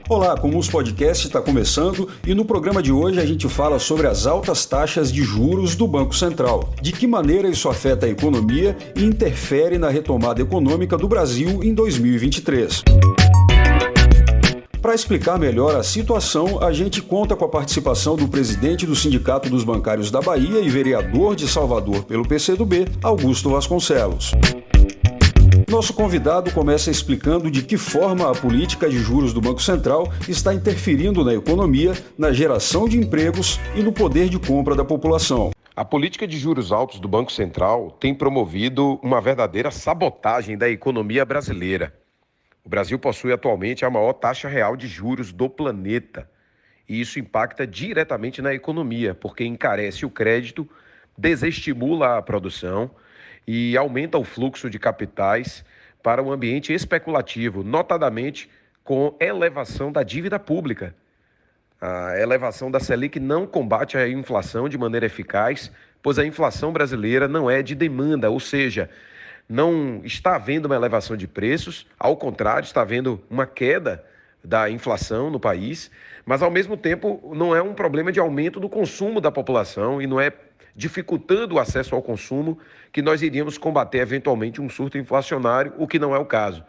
Olá, Comuns Podcast está começando e no programa de hoje a gente fala sobre as altas taxas de juros do Banco Central. De que maneira isso afeta a economia e interfere na retomada econômica do Brasil em 2023. Para explicar melhor a situação, a gente conta com a participação do presidente do Sindicato dos Bancários da Bahia e vereador de Salvador pelo PCdoB, Augusto Vasconcelos. Nosso convidado começa explicando de que forma a política de juros do Banco Central está interferindo na economia, na geração de empregos e no poder de compra da população. A política de juros altos do Banco Central tem promovido uma verdadeira sabotagem da economia brasileira. O Brasil possui atualmente a maior taxa real de juros do planeta. E isso impacta diretamente na economia, porque encarece o crédito, desestimula a produção e aumenta o fluxo de capitais para um ambiente especulativo, notadamente com elevação da dívida pública. A elevação da Selic não combate a inflação de maneira eficaz, pois a inflação brasileira não é de demanda, ou seja, não está havendo uma elevação de preços, ao contrário, está havendo uma queda da inflação no país, mas ao mesmo tempo não é um problema de aumento do consumo da população e não é dificultando o acesso ao consumo que nós iríamos combater eventualmente um surto inflacionário, o que não é o caso.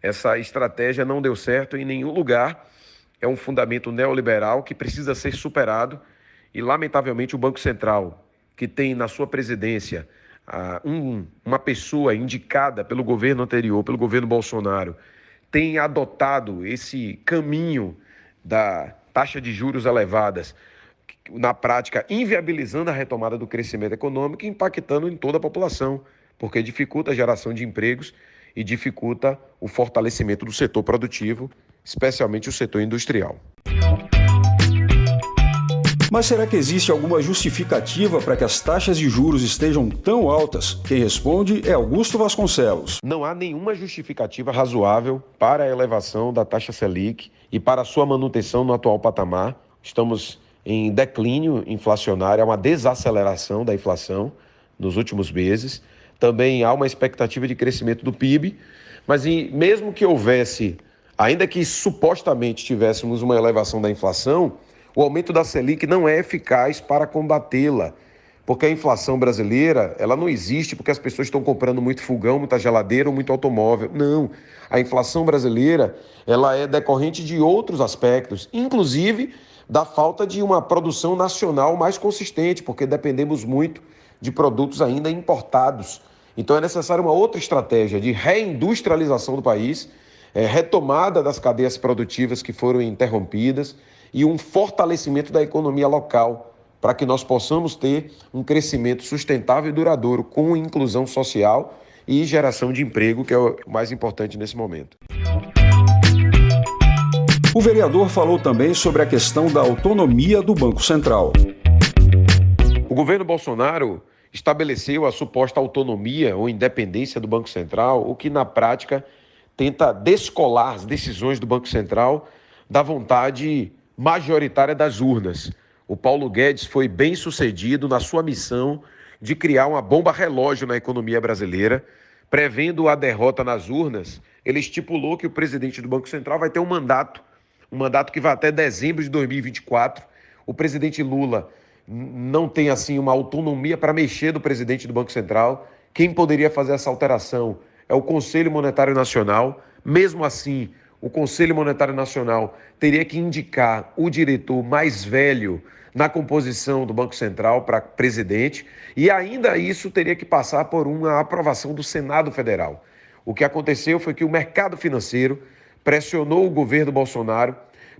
Essa estratégia não deu certo em nenhum lugar, é um fundamento neoliberal que precisa ser superado e, lamentavelmente, o Banco Central, que tem na sua presidência uma pessoa indicada pelo governo anterior, pelo governo Bolsonaro, tem adotado esse caminho da taxa de juros elevadas, na prática inviabilizando a retomada do crescimento econômico e impactando em toda a população, porque dificulta a geração de empregos e dificulta o fortalecimento do setor produtivo, especialmente o setor industrial. Mas será que existe alguma justificativa para que as taxas de juros estejam tão altas? Quem responde é Augusto Vasconcelos. Não há nenhuma justificativa razoável para a elevação da taxa Selic e para a sua manutenção no atual patamar. Estamos em declínio inflacionário, há uma desaceleração da inflação nos últimos meses. Também há uma expectativa de crescimento do PIB, mas mesmo que houvesse, ainda que supostamente tivéssemos uma elevação da inflação, o aumento da Selic não é eficaz para combatê-la, porque a inflação brasileira, ela não existe porque as pessoas estão comprando muito fogão, muita geladeira ou muito automóvel. Não, a inflação brasileira, ela é decorrente de outros aspectos, inclusive da falta de uma produção nacional mais consistente, porque dependemos muito de produtos ainda importados. Então é necessária uma outra estratégia de reindustrialização do país, retomada das cadeias produtivas que foram interrompidas e um fortalecimento da economia local, para que nós possamos ter um crescimento sustentável e duradouro, com inclusão social e geração de emprego, que é o mais importante nesse momento. O vereador falou também sobre a questão da autonomia do Banco Central. O governo Bolsonaro estabeleceu a suposta autonomia ou independência do Banco Central, o que na prática tenta descolar as decisões do Banco Central da vontade majoritária das urnas. O Paulo Guedes foi bem sucedido na sua missão de criar uma bomba relógio na economia brasileira. Prevendo a derrota nas urnas, ele estipulou que o presidente do Banco Central vai ter um mandato que vai até dezembro de 2024. O presidente Lula não tem assim uma autonomia para mexer do presidente do Banco Central. Quem poderia fazer essa alteração é o Conselho Monetário Nacional. Mesmo assim, o Conselho Monetário Nacional teria que indicar o diretor mais velho na composição do Banco Central para presidente, e ainda isso teria que passar por uma aprovação do Senado Federal. O que aconteceu foi que o mercado financeiro pressionou o governo Bolsonaro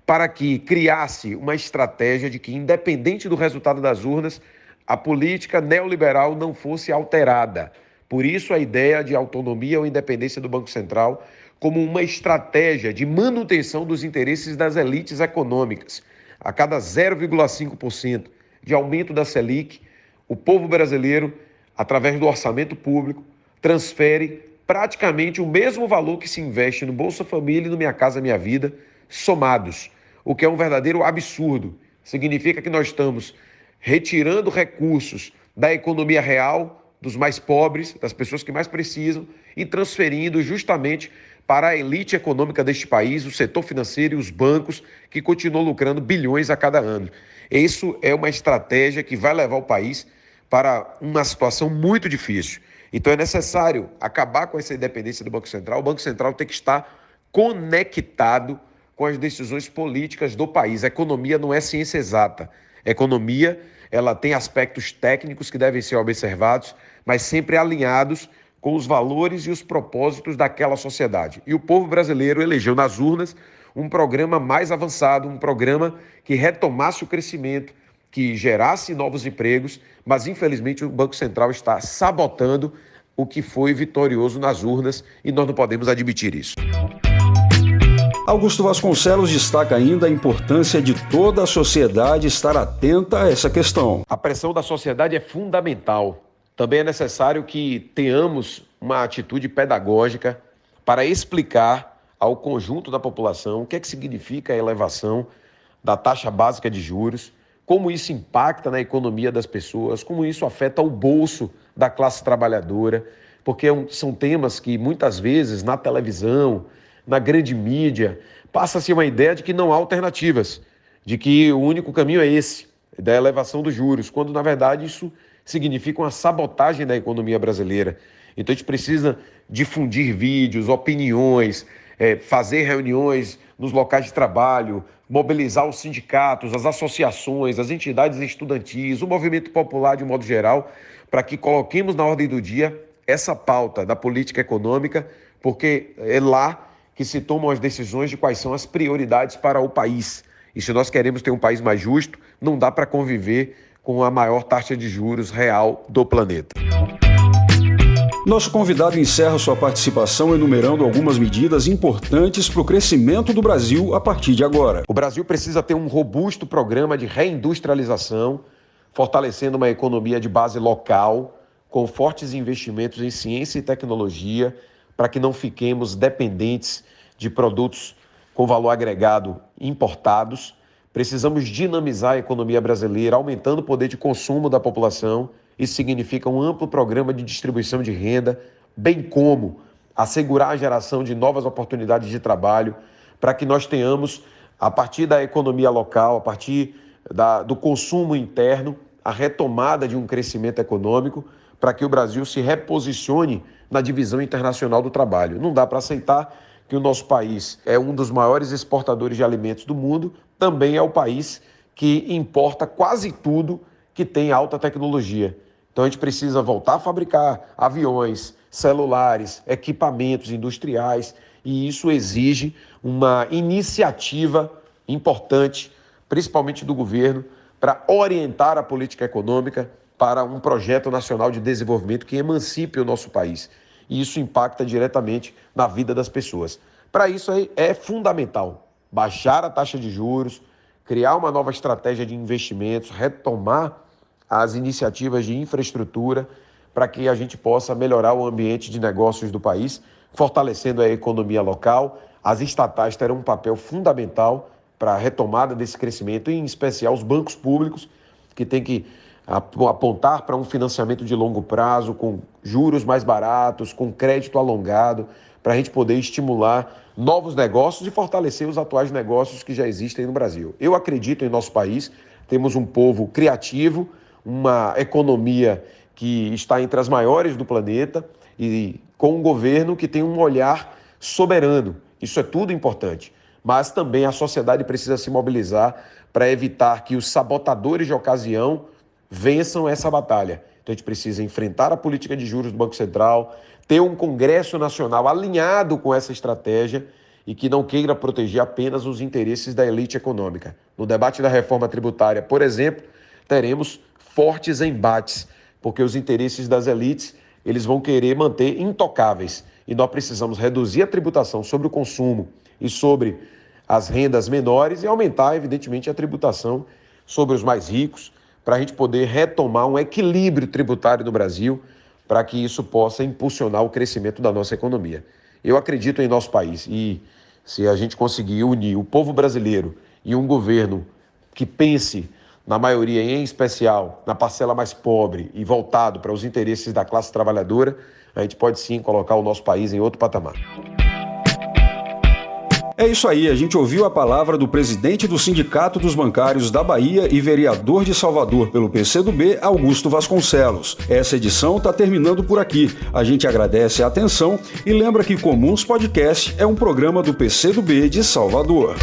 para que criasse uma estratégia de que, independente do resultado das urnas, a política neoliberal não fosse alterada. Por isso, a ideia de autonomia ou independência do Banco Central como uma estratégia de manutenção dos interesses das elites econômicas. A cada 0,5% de aumento da Selic, o povo brasileiro, através do orçamento público, transfere praticamente o mesmo valor que se investe no Bolsa Família e no Minha Casa Minha Vida, somados, o que é um verdadeiro absurdo. Significa que nós estamos retirando recursos da economia real, dos mais pobres, das pessoas que mais precisam, e transferindo justamente para a elite econômica deste país, o setor financeiro e os bancos, que continuam lucrando bilhões a cada ano. Isso é uma estratégia que vai levar o país para uma situação muito difícil. Então é necessário acabar com essa independência do Banco Central. O Banco Central tem que estar conectado com as decisões políticas do país. A economia não é ciência exata. A economia, ela tem aspectos técnicos que devem ser observados, mas sempre alinhados com os valores e os propósitos daquela sociedade. E o povo brasileiro elegeu nas urnas um programa mais avançado, um programa que retomasse o crescimento, que gerasse novos empregos, mas infelizmente o Banco Central está sabotando o que foi vitorioso nas urnas e nós não podemos admitir isso. Augusto Vasconcelos destaca ainda a importância de toda a sociedade estar atenta a essa questão. A pressão da sociedade é fundamental. Também é necessário que tenhamos uma atitude pedagógica para explicar ao conjunto da população o que é que significa a elevação da taxa básica de juros, como isso impacta na economia das pessoas, como isso afeta o bolso da classe trabalhadora, porque são temas que muitas vezes na televisão, na grande mídia, passa-se uma ideia de que não há alternativas, de que o único caminho é esse, da elevação dos juros, quando na verdade isso significa uma sabotagem da economia brasileira. Então a gente precisa difundir vídeos, opiniões, fazer reuniões nos locais de trabalho, mobilizar os sindicatos, as associações, as entidades estudantis, o movimento popular de um modo geral, para que coloquemos na ordem do dia essa pauta da política econômica, porque é lá que se tomam as decisões de quais são as prioridades para o país. E se nós queremos ter um país mais justo, não dá para conviver com a maior taxa de juros real do planeta. Nosso convidado encerra sua participação enumerando algumas medidas importantes para o crescimento do Brasil a partir de agora. O Brasil precisa ter um robusto programa de reindustrialização, fortalecendo uma economia de base local, com fortes investimentos em ciência e tecnologia, para que não fiquemos dependentes de produtos com valor agregado importados. Precisamos dinamizar a economia brasileira, aumentando o poder de consumo da população. Isso significa um amplo programa de distribuição de renda, bem como assegurar a geração de novas oportunidades de trabalho, para que nós tenhamos, a partir da economia local, a partir do consumo interno, a retomada de um crescimento econômico, para que o Brasil se reposicione na divisão internacional do trabalho. Não dá para aceitar que o nosso país é um dos maiores exportadores de alimentos do mundo, também é o país que importa quase tudo que tem alta tecnologia. Então a gente precisa voltar a fabricar aviões, celulares, equipamentos industriais, e isso exige uma iniciativa importante, principalmente do governo, para orientar a política econômica para um projeto nacional de desenvolvimento que emancipe o nosso país. E isso impacta diretamente na vida das pessoas. Para isso é fundamental baixar a taxa de juros, criar uma nova estratégia de investimentos, retomar as iniciativas de infraestrutura para que a gente possa melhorar o ambiente de negócios do país, fortalecendo a economia local. As estatais terão um papel fundamental para a retomada desse crescimento, em especial os bancos públicos, que têm que apontar para um financiamento de longo prazo, com juros mais baratos, com crédito alongado, para a gente poder estimular novos negócios e fortalecer os atuais negócios que já existem no Brasil. Eu acredito em nosso país, temos um povo criativo, uma economia que está entre as maiores do planeta e com um governo que tem um olhar soberano. Isso é tudo importante, mas também a sociedade precisa se mobilizar para evitar que os sabotadores de ocasião vençam essa batalha. Então a gente precisa enfrentar a política de juros do Banco Central, ter um Congresso Nacional alinhado com essa estratégia e que não queira proteger apenas os interesses da elite econômica. No debate da reforma tributária, por exemplo, teremos fortes embates, porque os interesses das elites eles vão querer manter intocáveis. E nós precisamos reduzir a tributação sobre o consumo e sobre as rendas menores e aumentar, evidentemente, a tributação sobre os mais ricos, para a gente poder retomar um equilíbrio tributário no Brasil, para que isso possa impulsionar o crescimento da nossa economia. Eu acredito em nosso país e se a gente conseguir unir o povo brasileiro e um governo que pense na maioria, em especial na parcela mais pobre e voltado para os interesses da classe trabalhadora, a gente pode sim colocar o nosso país em outro patamar. É isso aí, a gente ouviu a palavra do presidente do Sindicato dos Bancários da Bahia e vereador de Salvador pelo PCdoB, Augusto Vasconcelos. Essa edição está terminando por aqui. A gente agradece a atenção e lembra que Comuns Podcast é um programa do PCdoB de Salvador.